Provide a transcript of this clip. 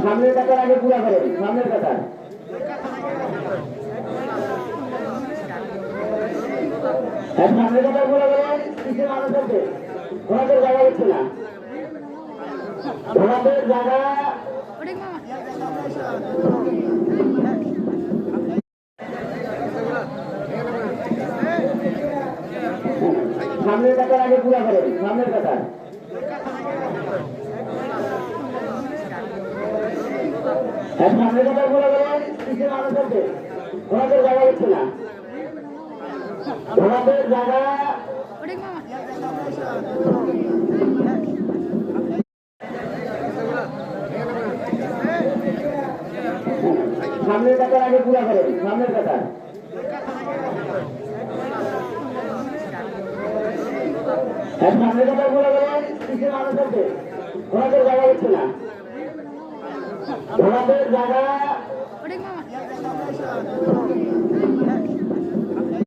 সামনের কাতার আগে পুরা করেন, সামনের কাতার। সামনের কাতার পুরা করেন, পিছিয়ে মানুষ আছে, ওনাদের জায়গা দিচ্ছে না, ওনাদের জায়গা। সামনের কাতার আগে পুরা করেন, সামনের কাতার। সামনের কাতার পুরা করেন, পিছিয়ে মানুষ আছে, ওনাদের জায়গা দিচ্ছে না, ওনাদের জায়গা। সামনের কাতার আগে পুরা করেন, সামনের কাতার। সামনের কাতার পুরা করেন, পিছিয়ে মানুষ আছে, ওনাদের জায়গা দিচ্ছে না, ওনাদের জায়গা।